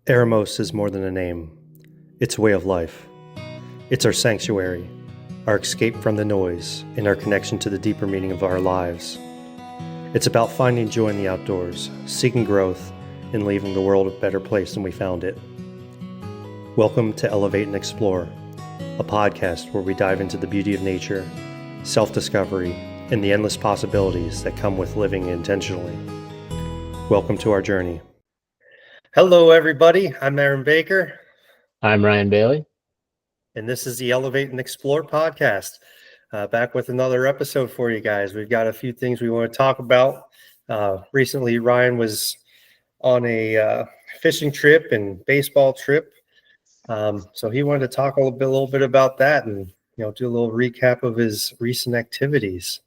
Eremos is more than a name. It's a way of life. It's our sanctuary, our escape from the noise, and our connection to the deeper meaning of our lives. It's about finding joy in the outdoors, seeking growth, and leaving the world a better place than we found it. Welcome to Elevate and Explore, a podcast where we dive into the beauty of nature, self-discovery, and the endless possibilities that come with living intentionally. Welcome to our journey. Hello, everybody. I'm Aaron Baker. I'm Ryan Bailey. And this is the Elevate and Explore podcast. Back with another episode for you guys. We've got a few things we want to talk about. Recently, Ryan was on a fishing trip and baseball trip. So he wanted to talk a little bit about that and do a little recap of his recent activities.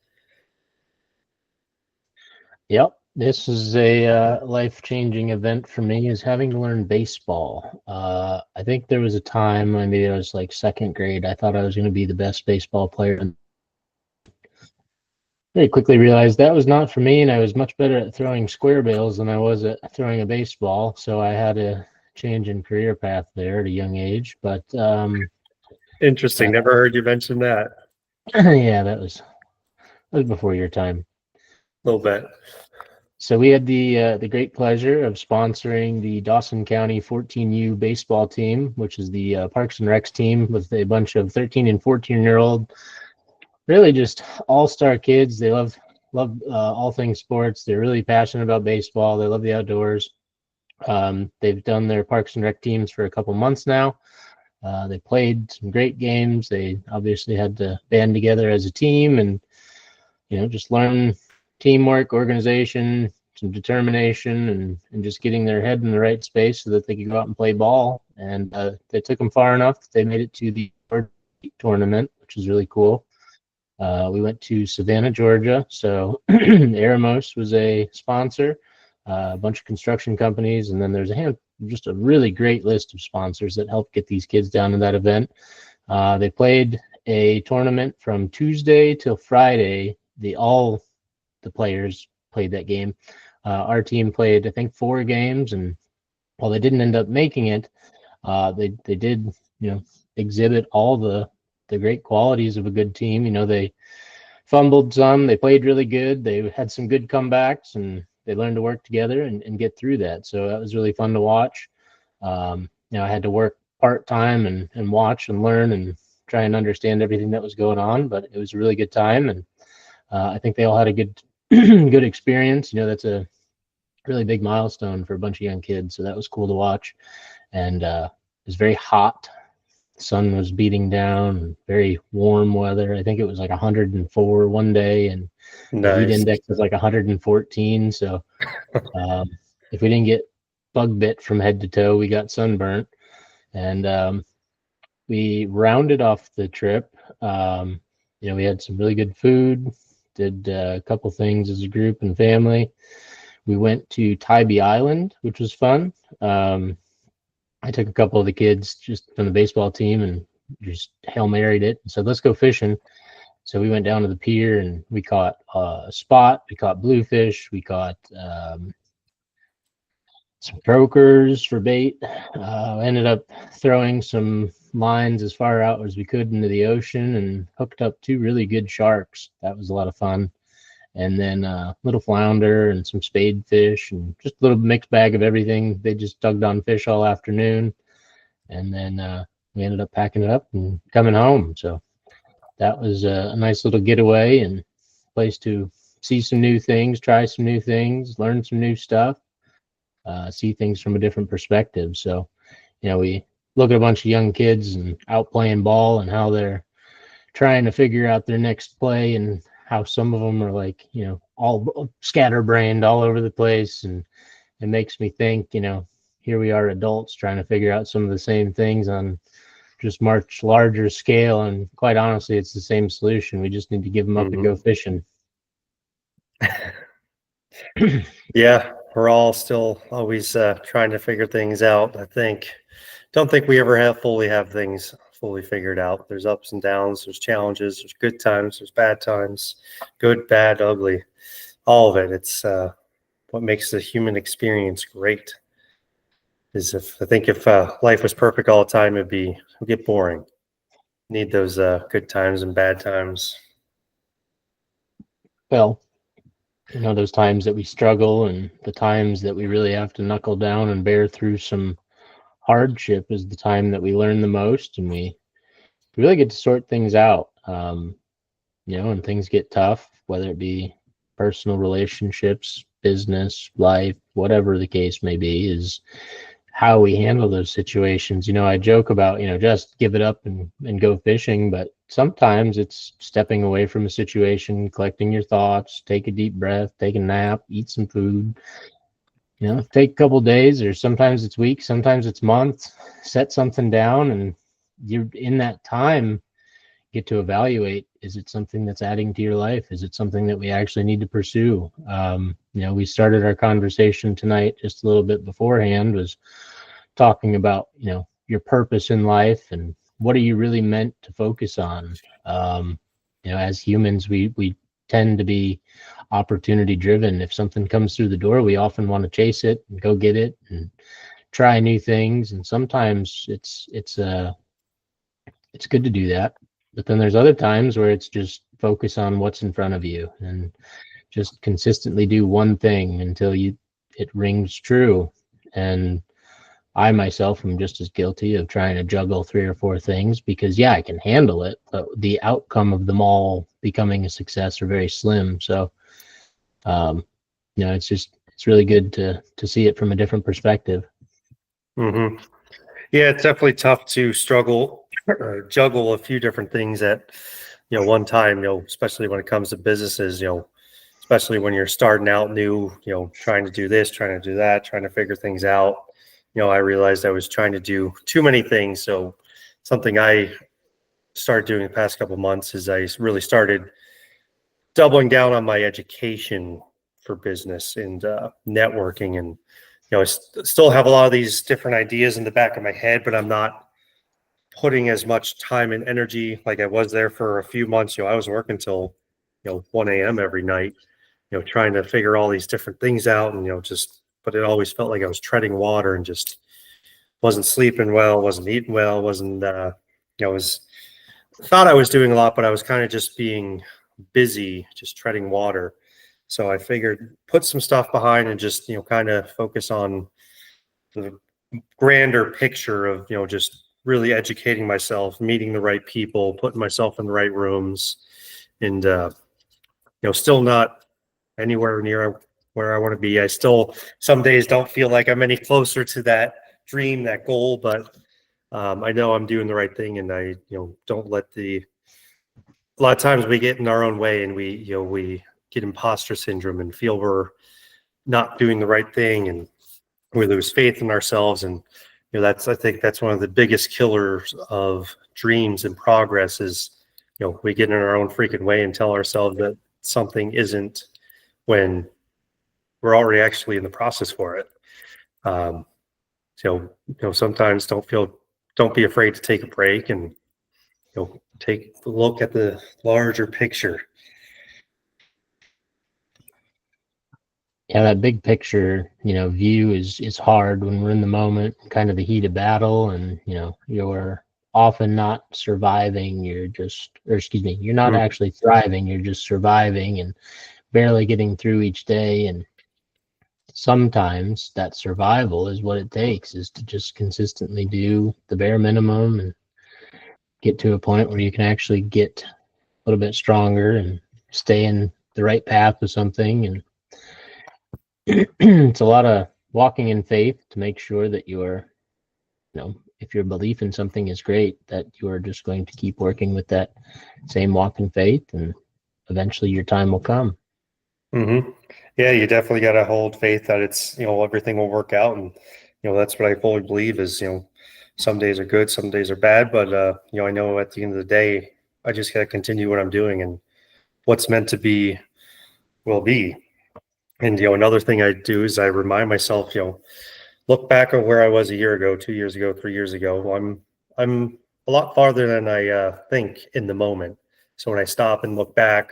Yep, this is a life-changing event for me, is having to learn baseball. I think there was a time, maybe I was like second grade, I thought I was going to be the best baseball player. And very quickly realized that was not for me, and I was much better at throwing square bales than I was at throwing a baseball. So I had a change in career path there at a young age. But Interesting. Never heard you mention that. yeah, that was before your time. A little bit. So we had the great pleasure of sponsoring the Dawson County 14U baseball team, which is the Parks and Recs team with a bunch of 13 and 14-year-old, really just all-star kids. They love all things sports. They're really passionate about baseball. They love the outdoors. They've done their Parks and Rec teams for a couple months now. They played some great games. They obviously had to band together as a team and just learn teamwork, organization, some determination, and just getting their head in the right space so that they could go out and play ball. And they took them far enough. They made it to the tournament, which is really cool. We went to Savannah, Georgia. So Eremos was a sponsor, a bunch of construction companies, and then there's just a really great list of sponsors that helped get these kids down to that event. They played a tournament from Tuesday till Friday. All the players played that game. Our team played, I think, 4 games, and while they didn't end up making it, they did, exhibit all the great qualities of a good team. They fumbled some, they played really good, they had some good comebacks, and they learned to work together and get through that. So that was really fun to watch. I had to work part-time and watch and learn and try and understand everything that was going on, but it was a really good time, and I think they all had a good good experience. That's a really big milestone for a bunch of young kids, so that was cool to watch. And it was very hot. The sun was beating down, very warm weather. I think it was like 104 one day, and Nice. The heat index was like 114. So if we didn't get bug bit from head to toe, we got sunburnt. And we rounded off the trip. We had some really good food, did a couple things as a group and family. We went to Tybee Island, which was fun. I took a couple of the kids just from the baseball team and just Hail Married it and said, let's go fishing. So we went down to the pier and we caught a spot. We caught bluefish. We caught some croakers for bait. Ended up throwing some lines as far out as we could into the ocean and hooked up 2 really good sharks. That was a lot of fun. And then little flounder and some spade fish and just a little mixed bag of everything. They just tugged on fish all afternoon. And then we ended up packing it up and coming home. So that was a nice little getaway and place to see some new things, try some new things, learn some new stuff, see things from a different perspective. So, we look at a bunch of young kids and out playing ball and how they're trying to figure out their next play and how some of them are like, all scatterbrained all over the place. And it makes me think, here we are adults trying to figure out some of the same things on just much larger scale. And quite honestly, it's the same solution. We just need to give them up and go fishing. Yeah, we're all still always trying to figure things out. Don't think we ever fully have things fully figured out. There's ups and downs, there's challenges, there's good times, there's bad times, good, bad, ugly, all of it. It's what makes the human experience great. Is if I think if life was perfect all the time, it'd get boring. Need those good times and bad times. Well, those times that we struggle and the times that we really have to knuckle down and bear through some hardship is the time that we learn the most, and we really get to sort things out. When things get tough, whether it be personal relationships, business, life, whatever the case may be, is how we handle those situations. I joke about, just give it up and go fishing, but sometimes it's stepping away from a situation, collecting your thoughts, take a deep breath, take a nap, eat some food, take a couple days, or sometimes it's weeks, sometimes it's months, set something down, and you're in that time get to evaluate, is it something that's adding to your life? Is it something that we actually need to pursue? We started our conversation tonight just a little bit beforehand, was talking about, your purpose in life and what are you really meant to focus on? As humans, we tend to be opportunity driven. If something comes through the door, we often want to chase it and go get it and try new things. And sometimes it's good to do that. But then there's other times where it's just focus on what's in front of you and just consistently do one thing until it rings true. And I myself am just as guilty of trying to juggle 3 or 4 things because, I can handle it, but the outcome of them all becoming a success are very slim. So, it's really good to see it from a different perspective. Mm-hmm. Yeah, it's definitely tough to struggle or juggle a few different things at one time. Especially when it comes to businesses. Especially when you're starting out new. Trying to do this, trying to do that, trying to figure things out. I realized I was trying to do too many things. So something I started doing the past couple of months is I really started doubling down on my education for business and networking. And I still have a lot of these different ideas in the back of my head, but I'm not putting as much time and energy like I was there for a few months. I was working till 1 a.m. every night, trying to figure all these different things out, and but it always felt like I was treading water and just wasn't sleeping well, wasn't eating well, wasn't was thought I was doing a lot, but I was kind of just being busy, just treading water. So I figured put some stuff behind and just kind of focus on the grander picture of just really educating myself, meeting the right people, putting myself in the right rooms, and still not anywhere near where I want to be. I still some days don't feel like I'm any closer to that dream, that goal, but I know I'm doing the right thing, and I don't let a lot of times we get in our own way, and we get imposter syndrome and feel we're not doing the right thing, and we lose faith in ourselves. And I think that's one of the biggest killers of dreams and progress is we get in our own freaking way and tell ourselves that something isn't when we're already actually in the process for it. Sometimes don't be afraid to take a break and take a look at the larger picture. Yeah, that big picture, view is hard when we're in the moment, kind of the heat of battle, and you're often not surviving. You're not actually thriving. You're just surviving and barely getting through each day. And sometimes that survival is what it takes, is to just consistently do the bare minimum and get to a point where you can actually get a little bit stronger and stay in the right path with something. And it's a lot of walking in faith to make sure that if your belief in something is great, that you are just going to keep working with that same walk in faith, and eventually your time will come. Mm-hmm. Yeah, you definitely got to hold faith that it's everything will work out, and that's what I fully believe is some days are good, some days are bad, but I know at the end of the day I just got to continue what I'm doing, and what's meant to be will be. And another thing I do is I remind myself, look back at where I was a year ago, 2 years ago, 3 years ago. Well, I'm a lot farther than I think in the moment. So when I stop and look back,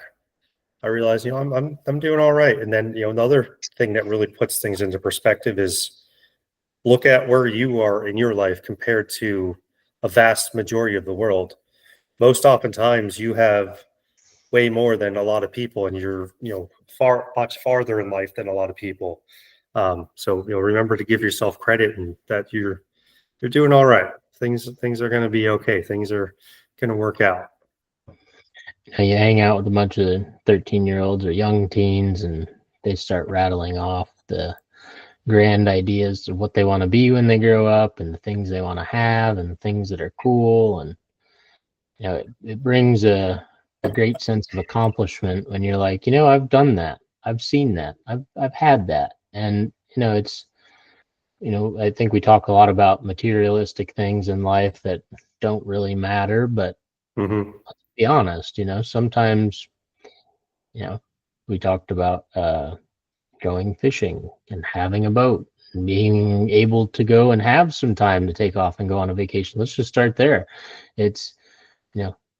I realize I'm doing all right. And then another thing that really puts things into perspective is look at where you are in your life compared to a vast majority of the world. Most oftentimes you have way more than a lot of people, and you're, far much farther in life than a lot of people. So remember to give yourself credit, and that you're doing all right. Things are going to be okay. Things are going to work out. You hang out with a bunch of 13-year-olds or young teens, and they start rattling off the grand ideas of what they want to be when they grow up, and the things they want to have, and the things that are cool. And it brings a great sense of accomplishment when you're like, I've done that, I've seen that, I've had that. And it's I think we talk a lot about materialistic things in life that don't really matter, but Mm-hmm. be honest, sometimes, we talked about going fishing and having a boat and being able to go and have some time to take off and go on a vacation. Let's just start there. It's,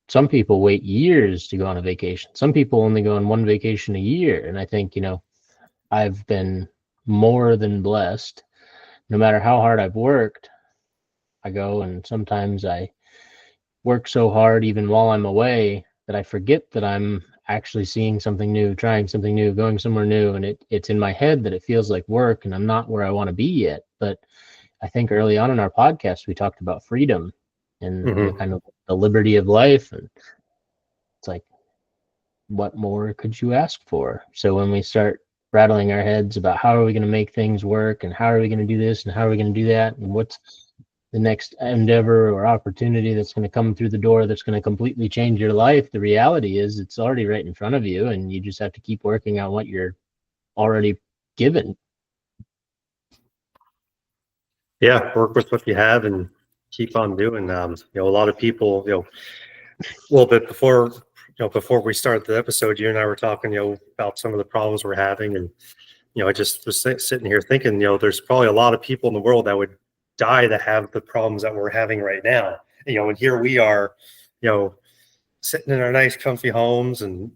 some people wait years to go on a vacation. Some people only go on one vacation a year. And I think, I've been more than blessed. No matter how hard I've worked, I go, and sometimes I work so hard even while I'm away that I forget that I'm actually seeing something new, trying something new, going somewhere new. And it's in my head that it feels like work and I'm not where I want to be yet. But I think early on in our podcast, we talked about freedom and, Mm-hmm. kind of the liberty of life. And it's like, what more could you ask for? So when we start rattling our heads about how are we going to make things work and how are we going to do this and how are we going to do that and what's the next endeavor or opportunity that's going to come through the door that's going to completely change your life, the reality is it's already right in front of you, and you just have to keep working on what you're already given. Yeah, work with what you have and keep on doing. A lot of people, a little bit before we started the episode, you and I were talking, about some of the problems we're having, and I just was sitting here thinking, there's probably a lot of people in the world that would die to have the problems that we're having right now. And here we are, you know, sitting in our nice, comfy homes, and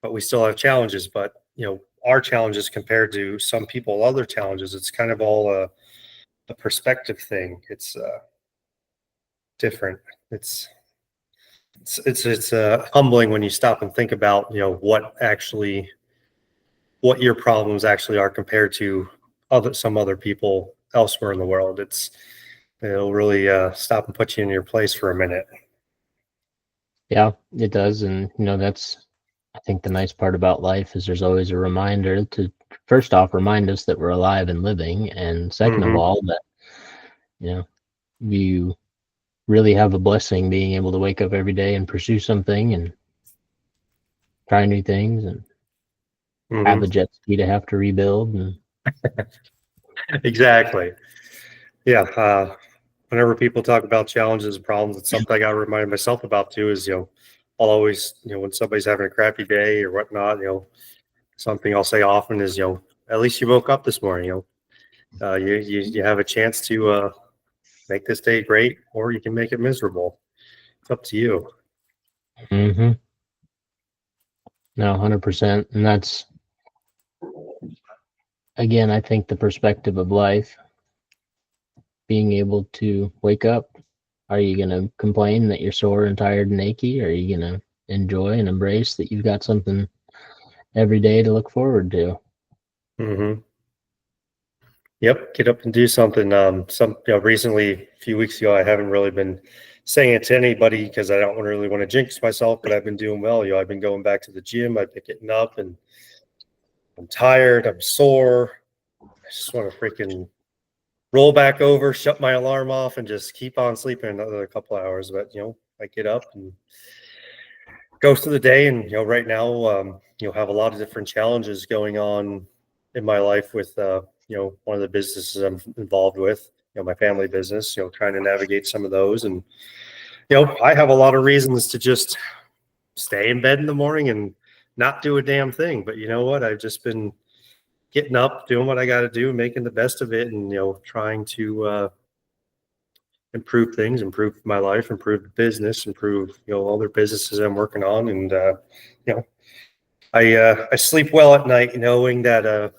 but we still have challenges. But our challenges compared to some people, other challenges, it's kind of all a perspective thing. It's different. It's humbling when you stop and think about what your problems actually are compared to some other people elsewhere in the world. It'll really stop and put you in your place for a minute. Yeah, it does. And that's, I think, the nice part about life is there's always a reminder to, first off, remind us that we're alive and living, and second of Hmm. all, that you know you really have a blessing being able to wake up every day and pursue something and try new things and have Hmm. a jet ski to have to rebuild. And Exactly. Yeah. Whenever people talk about challenges and problems, it's something I got to remind myself about too. Is I'll always when somebody's having a crappy day or whatnot, something I'll say often is at least you woke up this morning. You have a chance to make this day great, or you can make it miserable. It's up to you. mm-hmm. No, 100%. And that's, again, I think the perspective of life, being able to wake up. Are you going to complain that you're sore and tired and achy? Or are you going to enjoy and embrace that you've got something every day to look forward to? Hmm. Yep, get up and do something. Recently, a few weeks ago, I haven't really been saying it to anybody because I don't really want to jinx myself, but I've been doing well. I've been going back to the gym. I've been getting up, and I'm tired. I'm sore. I just want to freaking roll back over, shut my alarm off, and just keep on sleeping another couple hours. But I get up and go through the day, and right now, have a lot of different challenges going on in my life with one of the businesses I'm involved with, my family business, trying to navigate some of those. And I have a lot of reasons to just stay in bed in the morning and not do a damn thing. But you know what? I've just been getting up, doing what I got to do, making the best of it, and trying to improve things, improve my life, improve the business, improve other businesses I'm working on. And you know I sleep well at night knowing that I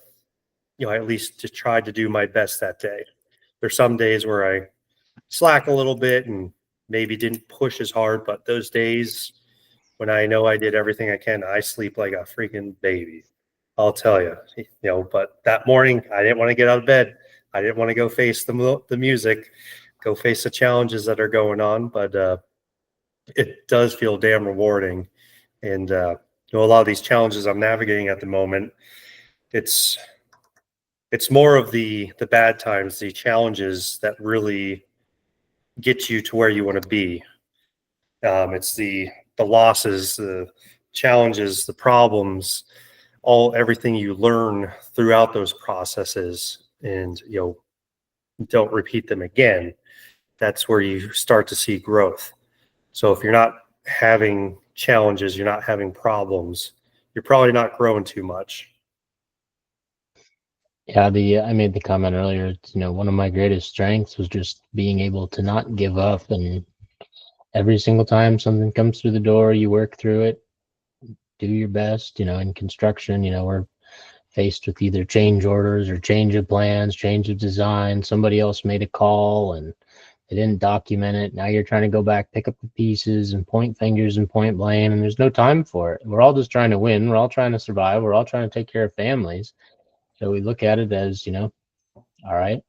at least just tried to do my best that day. there's some days where I slack a little bit and maybe didn't push as hard, but those days when I know I did everything I can, I sleep like a freaking baby. I'll tell you, but that morning I didn't want to get out of bed. I didn't want to go face the music, go face the challenges that are going on, but it does feel damn rewarding. And a lot of these challenges I'm navigating at the moment, it's more of the bad times, the challenges that really get you to where you want to be. It's the losses, the challenges, the problems, everything you learn throughout those processes, and don't repeat them again. That's where you start to see growth. So if you're not having challenges, you're not having problems, you're probably not growing too much. Yeah, I made the comment earlier. One of my greatest strengths was just being able to not give up, and every single time something comes through the door, you work through it, do your best. In construction, we're faced with either change orders or change of plans, change of design. Somebody else made a call and they didn't document it. Now you're trying to go back, pick up the pieces and point fingers and point blame, and there's no time for it. We're all just trying to win. We're all trying to survive. We're all trying to take care of families. So we look at it as, all right,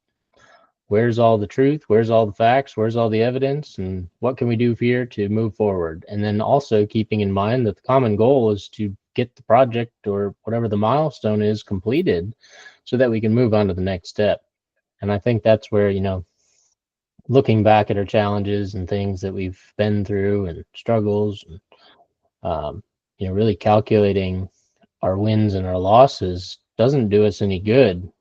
where's all the truth? Where's all the facts? Where's all the evidence? And what can we do here to move forward? And then also keeping in mind that the common goal is to get the project or whatever the milestone is completed so that we can move on to the next step. And I think that's where, looking back at our challenges and things that we've been through and struggles, and, really calculating our wins and our losses doesn't do us any good.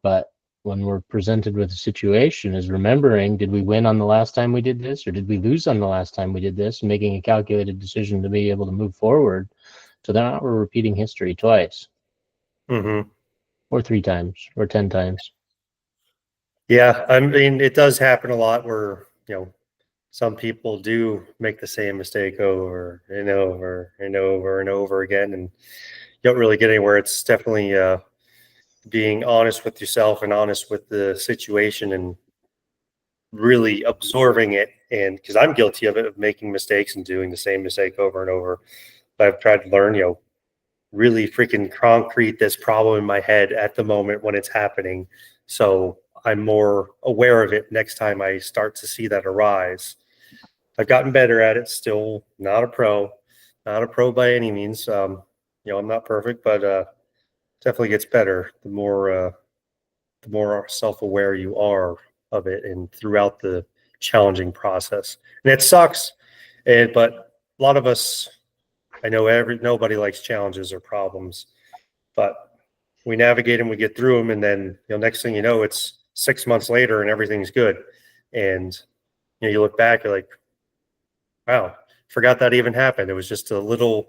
But when we're presented with a situation, is remembering, did we win on the last time we did this, or did we lose on the last time we did this, and making a calculated decision to be able to move forward so that we're repeating history twice, Mm-hmm. or 3 times, or 10 times. Yeah, I mean, it does happen a lot where, some people do make the same mistake over and over and over and over again, and you don't really get anywhere. It's definitely being honest with yourself and honest with the situation and really absorbing it. And because I'm guilty of it, of making mistakes and doing the same mistake over and over. But I've tried to learn, really freaking concrete this problem in my head at the moment when it's happening. So I'm more aware of it next time I start to see that arise. I've gotten better at it, still not a pro by any means. I'm not perfect, but definitely gets better the more self-aware you are of it and throughout the challenging process. And it sucks, but a lot of us, I know nobody likes challenges or problems, but we navigate them, we get through them, and then next thing you know, it's 6 months later and everything's good. And you look back, you're like, wow, forgot that even happened. It's just a little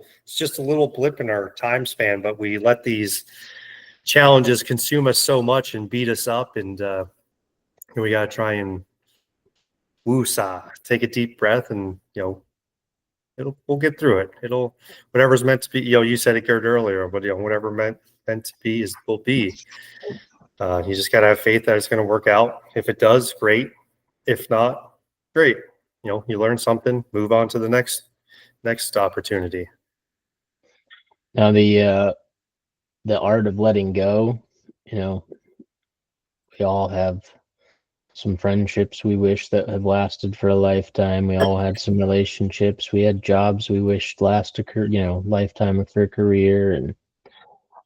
blip in our time span, but we let these challenges consume us so much and beat us up, and we got to try and woo-saw, take a deep breath, and we'll get through it. Whatever's meant to be. You said it good earlier, but whatever meant to be will be. You just got to have faith that it's going to work out. If it does, great. If not, great. You learn something, move on to the next opportunity. Now the art of letting go, we all have some friendships we wish that have lasted for a lifetime. We all had some relationships. We had jobs we wished last a lifetime for a career, and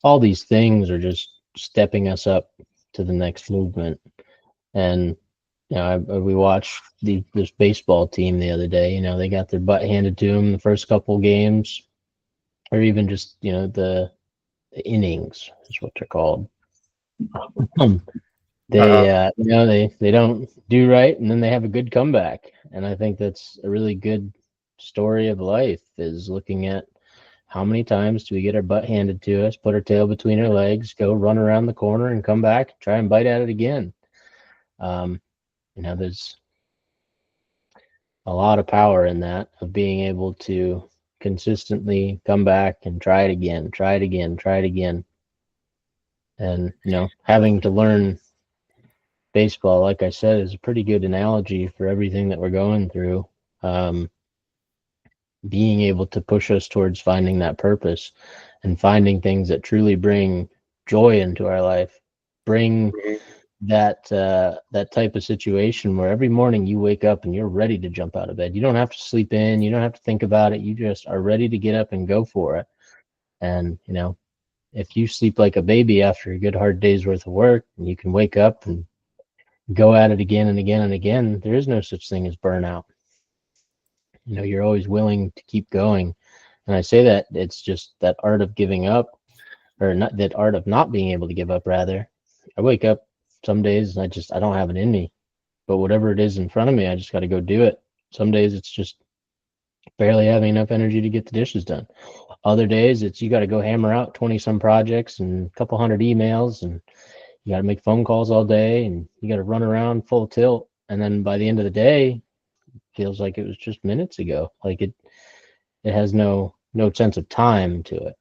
all these things are just stepping us up to the next movement. And we watched this baseball team the other day. They got their butt handed to them the first couple games, or even just the innings is what they're called. They don't do right, and then they have a good comeback. And I think that's a really good story of life, is looking at how many times do we get our butt handed to us, put our tail between our legs, go run around the corner and come back, try and bite at it again. There's a lot of power in that, of being able to consistently come back and try it again, try it again, try it again. And, having to learn baseball, like I said, is a pretty good analogy for everything that we're going through. Being able to push us towards finding that purpose and finding things that truly bring joy into our life, bring that type of situation where every morning you wake up and you're ready to jump out of bed. You don't have to sleep in, you don't have to think about it. You just are ready to get up and go for it. And if you sleep like a baby after a good hard day's worth of work, and you can wake up and go at it again and again and again, there is no such thing as burnout. You're always willing to keep going. And I say that it's just that art of giving up, or not that art of not being able to give up, rather. I wake up some days and I don't have it in me. But whatever it is in front of me, I just got to go do it. Some days it's just barely having enough energy to get the dishes done. Other days it's you got to go hammer out 20 some projects and a couple hundred emails, and you got to make phone calls all day, and you got to run around full tilt. And then by the end of the day, it feels like it was just minutes ago. Like it has no sense of time to it.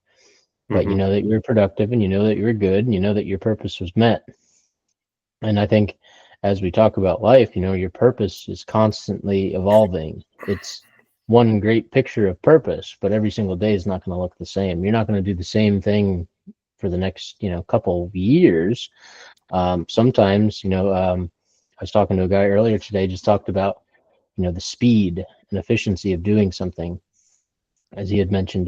But you know that you're productive, and you know that you're good, and you know that your purpose was met. And I think as we talk about life, your purpose is constantly evolving. It's one great picture of purpose, but every single day is not going to look the same. You're not going to do the same thing for the next, couple of years. Sometimes, I was talking to a guy earlier today, just talked about, the speed and efficiency of doing something. As he had mentioned,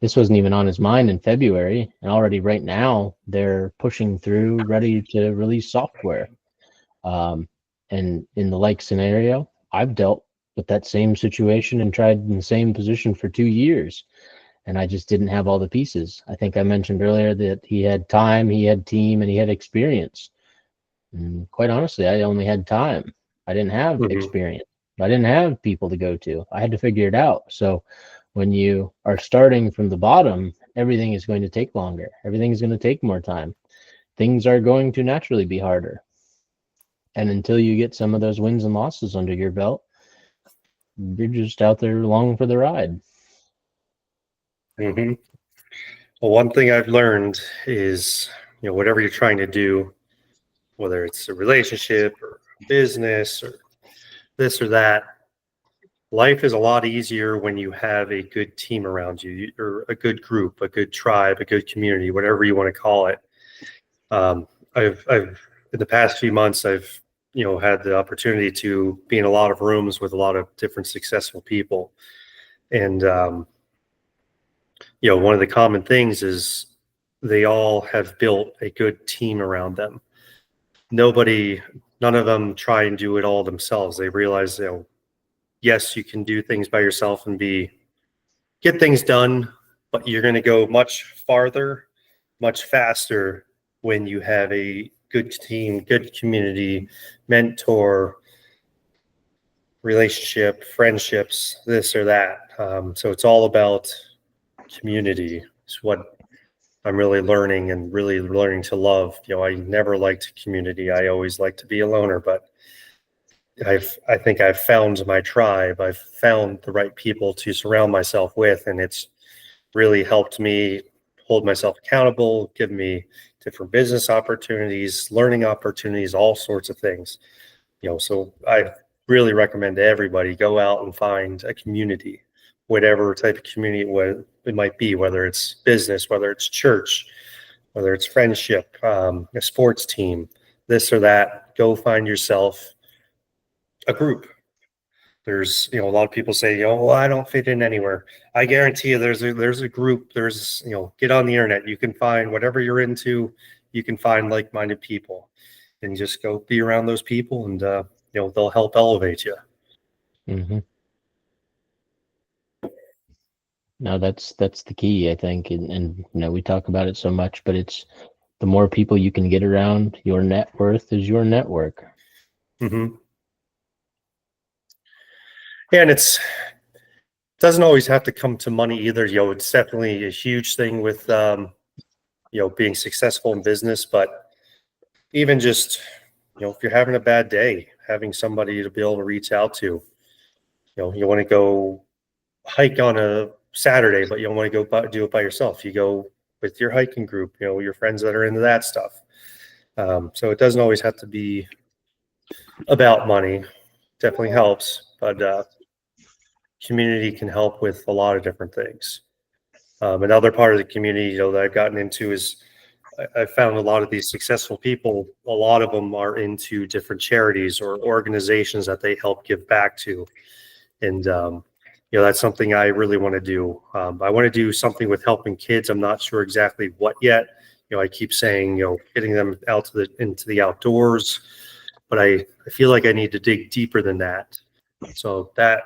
this wasn't even on his mind in February, and already right now they're pushing through, ready to release software. And in the like scenario, I've dealt with that same situation and tried in the same position for 2 years, and I just didn't have all the pieces. I think I mentioned earlier that he had time, he had team, and he had experience. And quite honestly, I only had time. I didn't have experience. I didn't have people to go to. I had to figure it out. So when you are starting from the bottom, everything is going to take longer. Everything is going to take more time. Things are going to naturally be harder. And until you get some of those wins and losses under your belt, you're just out there along for the ride. Well, one thing I've learned is, whatever you're trying to do, whether it's a relationship or business or this or that, life is a lot easier when you have a good team around you, or a good group, a good tribe, a good community, whatever you want to call it. I've in the past few months, I've had the opportunity to be in a lot of rooms with a lot of different successful people, and one of the common things is they all have built a good team around them. None of them try and do it all themselves. They realize, yes, you can do things by yourself and get things done, but you're going to go much farther, much faster when you have a good team, good community, mentor, relationship, friendships, this or that. So it's all about community. It's what I'm really learning to love. I never liked community. I always liked to be a loner, but I think I've found my tribe. I've found the right people to surround myself with, and it's really helped me hold myself accountable, give me different business opportunities, learning opportunities, all sorts of things. So I really recommend to everybody, go out and find a community, whatever type of community it might be, whether it's business, whether it's church, whether it's friendship, a sports team, this or that. Go find yourself a group. There's, a lot of people say, well, I don't fit in anywhere. I guarantee you there's a group, get on the internet. You can find whatever you're into. You can find like-minded people, and just go be around those people, and, they'll help elevate you. Mm-hmm. No, that's the key, I think. And we talk about it so much, but it's the more people you can get around, your net worth is your network. Mm-hmm. Yeah, and it doesn't always have to come to money either. It's definitely a huge thing with, being successful in business, but even just, if you're having a bad day, having somebody to be able to reach out to. You want to go hike on a Saturday, but you don't want to go do it by yourself. You go with your hiking group, your friends that are into that stuff. So it doesn't always have to be about money. Definitely helps, but community can help with a lot of different things. Another part of the community, that I've gotten into is I found a lot of these successful people. A lot of them are into different charities or organizations that they help give back to, and that's something I really want to do. I want to do something with helping kids. I'm not sure exactly what yet. I keep saying, getting them out into the outdoors, but I feel like I need to dig deeper than that. So that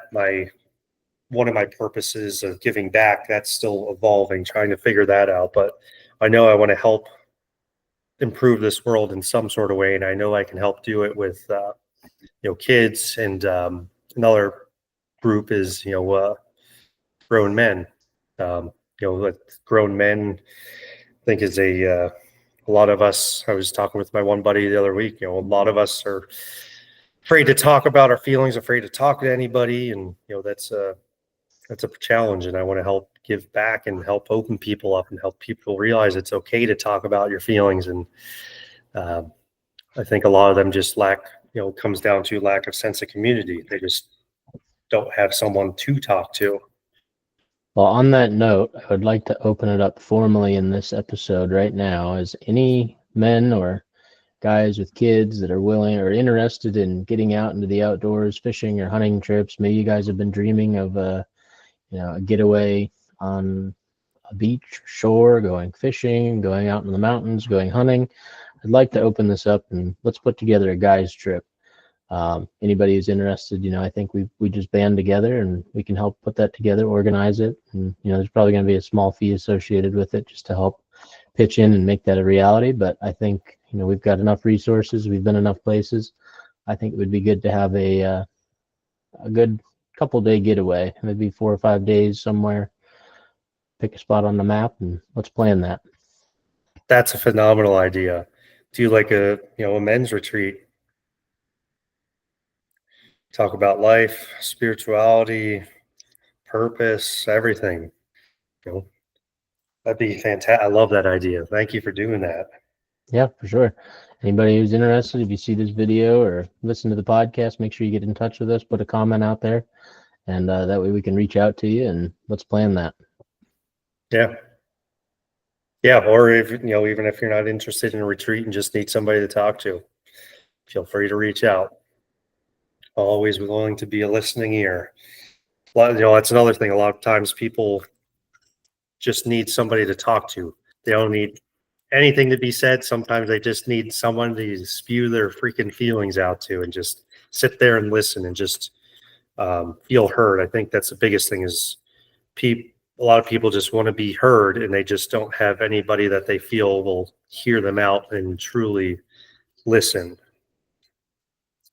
one of my purposes of giving back, that's still evolving, trying to figure that out. But I know I want to help improve this world in some sort of way, and I know I can help do it with kids. And another group is grown men. Like grown men, I think is a lot of us. I was talking with my one buddy the other week. A lot of us are afraid to talk about our feelings, afraid to talk to anybody, and that's a challenge. And I want to help give back and help open people up and help people realize it's okay to talk about your feelings. And I think a lot of them just comes down to lack of sense of community. They just don't have someone to talk to. Well, on that note, I would like to open it up formally in this episode right now. As any men or guys with kids that are willing or interested in getting out into the outdoors, fishing or hunting trips, maybe you guys have been dreaming of a getaway on a beach, shore, going fishing, going out in the mountains, going hunting. I'd like to open this up and let's put together a guys trip. Anybody who's interested, I think we just band together and we can help put that together, organize it. And, there's probably going to be a small fee associated with it just to help pitch in and make that a reality. But I think, we've got enough resources. We've been enough places. I think it would be good to have a good couple-day getaway, maybe 4 or 5 days somewhere. Pick a spot on the map and let's plan that. That's a phenomenal idea. Do like a men's retreat. Talk about life, spirituality, purpose, everything. That'd be fantastic. I love that idea. Thank you for doing that. Yeah, for sure. Anybody who's interested, if you see this video or listen to the podcast, make sure you get in touch with us, put a comment out there, and that way we can reach out to you and let's plan that. Yeah. Yeah. Or if, even if you're not interested in a retreat and just need somebody to talk to, feel free to reach out. Always willing to be a listening ear. That's another thing. A lot of times people just need somebody to talk to. They don't need anything to be said. Sometimes they just need someone to spew their freaking feelings out to and just sit there and listen and just feel heard. I think that's the biggest thing is a lot of people just want to be heard and they just don't have anybody that they feel will hear them out and truly listen.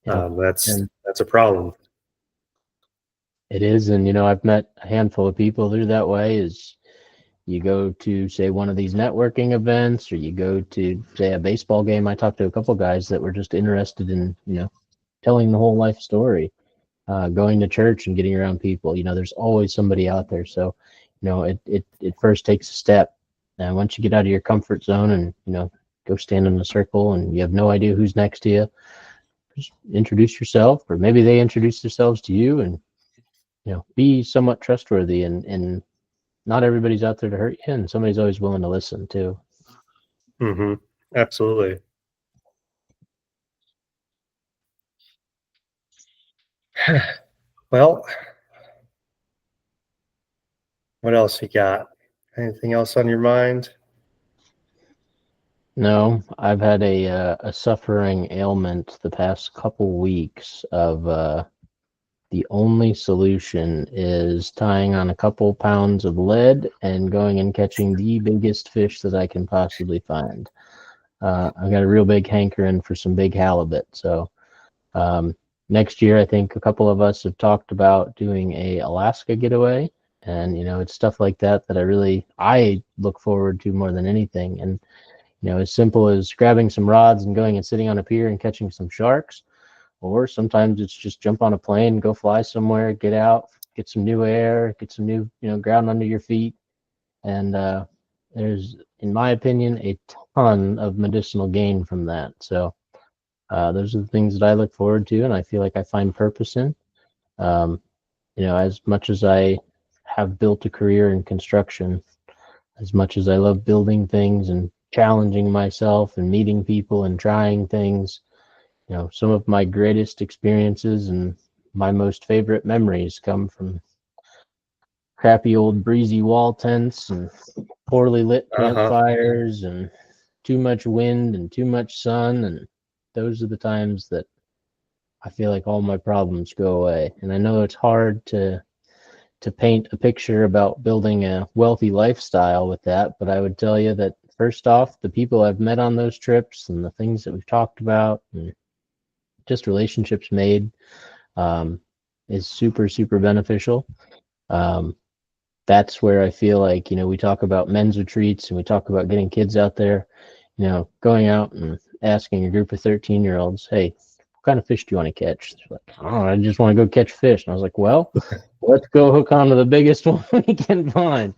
Yeah. That's a problem. It is. And, I've met a handful of people through that way is you go to, say, one of these networking events or you go to, say, a baseball game. I talked to a couple guys that were just interested in, telling the whole life story, going to church and getting around people. There's always somebody out there. So, it first takes a step. And once you get out of your comfort zone and, go stand in a circle and you have no idea who's next to you, just introduce yourself, or maybe they introduce themselves to you, and be somewhat trustworthy. And not everybody's out there to hurt you, and somebody's always willing to listen too. Mm-hmm. Absolutely. Well, what else you got? Anything else on your mind? No, I've had a suffering ailment the past couple weeks of the only solution is tying on a couple pounds of lead and going and catching the biggest fish that I can possibly find. I've got a real big hankering for some big halibut. So next year, I think a couple of us have talked about doing a Alaska getaway. And, it's stuff like that that I look forward to more than anything. And, as simple as grabbing some rods and going and sitting on a pier and catching some sharks. Or sometimes it's just jump on a plane, go fly somewhere, get out, get some new air, get some new, ground under your feet, and there's, in my opinion, a ton of medicinal gain from that. So those are the things that I look forward to, and I feel like I find purpose in. Um, as much as I have built a career in construction, as much as I love building things and challenging myself and meeting people and trying things, some of my greatest experiences and my most favorite memories come from crappy old breezy wall tents and poorly lit Uh-huh. campfires and too much wind and too much sun. And those are the times that I feel like all my problems go away. And I know it's hard to paint a picture about building a wealthy lifestyle with that, but I would tell you that first off, the people I've met on those trips and the things that we've talked about and just relationships made is super, super beneficial. Um, that's where I feel like, we talk about men's retreats and we talk about getting kids out there, going out and asking a group of 13-year-olds, hey, what kind of fish do you want to catch? They're like, oh, I just want to go catch fish. And I was like, well, let's go hook on to the biggest one we can find.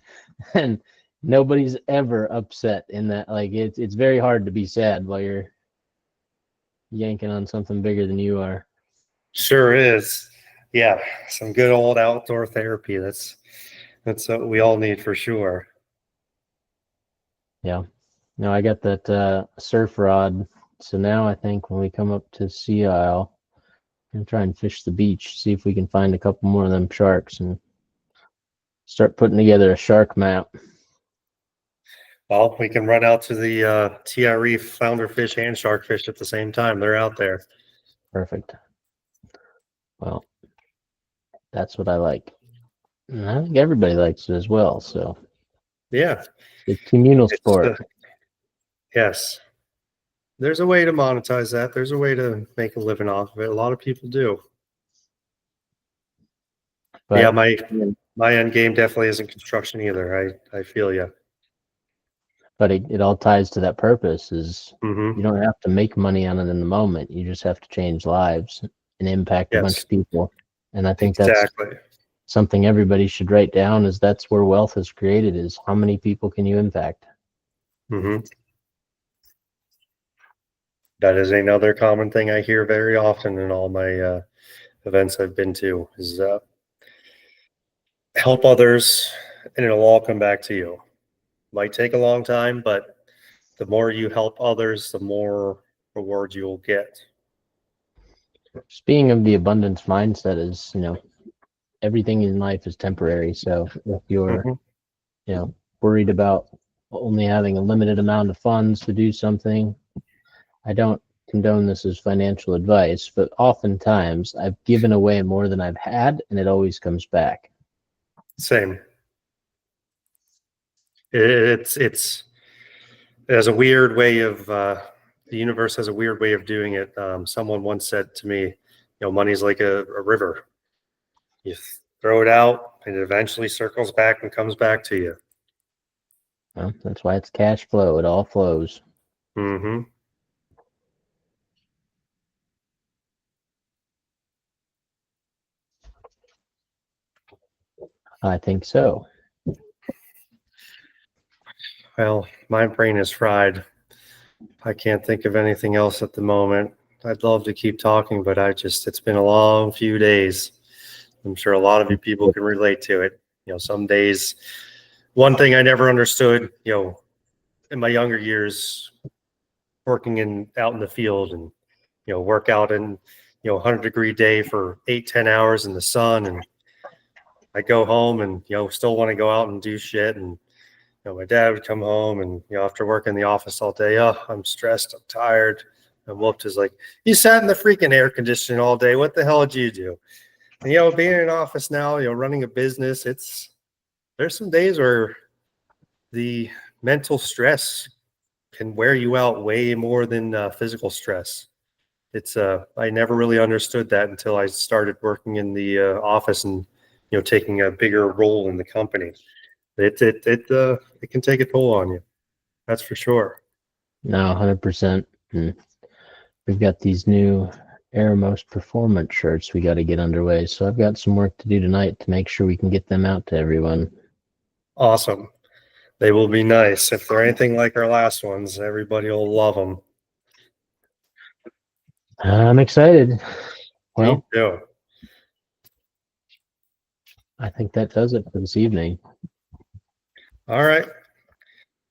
And nobody's ever upset in that. Like it's very hard to be sad while you're yanking on something bigger than you are. Sure is. Yeah, some good old outdoor therapy. That's what we all need for sure. Yeah. No, I got that surf rod. So now I think when we come up to Sea Isle, and try and fish the beach, see if we can find a couple more of them sharks and start putting together a shark map. Well, we can run out to the TRE flounder fish and shark fish at the same time. They're out there. Perfect. Well, that's what I like. And I think everybody likes it as well. So Yeah, it's a communal it's sport. yes. There's a way to monetize that. There's a way to make a living off of it. A lot of people do. Yeah, But my end game definitely isn't construction either. I feel you. it all ties to that purpose is Mm-hmm. you don't have to make money on it in the moment. You just have to change lives and impact a bunch Yes, of people. And I think that's exactly. something everybody should write down is that's where wealth is created is how many people can you impact? Mm-hmm. That is another common thing I hear very often in all my events I've been to is help others and it'll all come back to you. Might take a long time, but the more you help others, the more reward you'll get. Speaking of the abundance mindset is, everything in life is temporary. So if you're, Mm-hmm. worried about only having a limited amount of funds to do something, I don't condone this as financial advice, but oftentimes I've given away more than I've had, and it always comes back. Same. It's it has a weird way of the universe has a weird way of doing it. Someone once said to me, money's like a river. You throw it out, and it eventually circles back and comes back to you. Well, that's why it's cash flow. It all flows. Mm-hmm. I think so. Well, my brain is fried. I can't think of anything else at the moment. I'd love to keep talking, but it's been a long few days. I'm sure a lot of you people can relate to it. Some days, one thing I never understood, in my younger years, working out in the field and, work out in, 100-degree day for 8-10 hours in the sun. And I go home and, still want to go out and do shit. And, my dad would come home and, after working in the office all day, oh, I'm stressed, I'm tired. And whooped is like, you sat in the freaking air conditioning all day. What the hell did you do? And, being in an office now, running a business, there's some days where the mental stress can wear you out way more than physical stress. I never really understood that until I started working in the office and, taking a bigger role in the company. It can take a toll on you. That's for sure. No, 100%. And we've got these new Airmost performance shirts we got to get underway. So I've got some work to do tonight to make sure we can get them out to everyone. Awesome. They will be nice. If they're anything like our last ones, everybody will love them. I'm excited. Well, Me too. I think that does it for this evening. All right.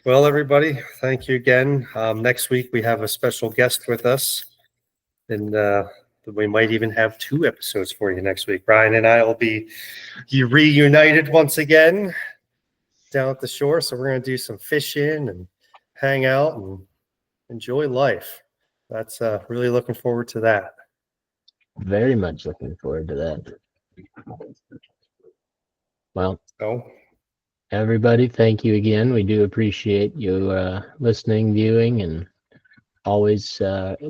Well, everybody, thank you again. Next week, we have a special guest with us, and we might even have 2 episodes for you next week. Brian and I will be reunited once again down at the shore. So we're going to do some fishing and hang out and enjoy life. That's really looking forward to that. Very much looking forward to that. Well, So, everybody, thank you again. We do appreciate you listening, viewing, and always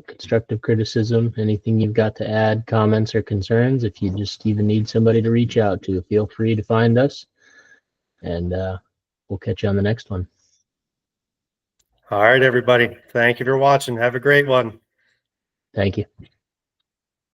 constructive criticism. Anything you've got to add, comments, or concerns, if you just even need somebody to reach out to, feel free to find us. And we'll catch you on the next one. all right, everybody. Thank you for watching. Have a great one. Thank you.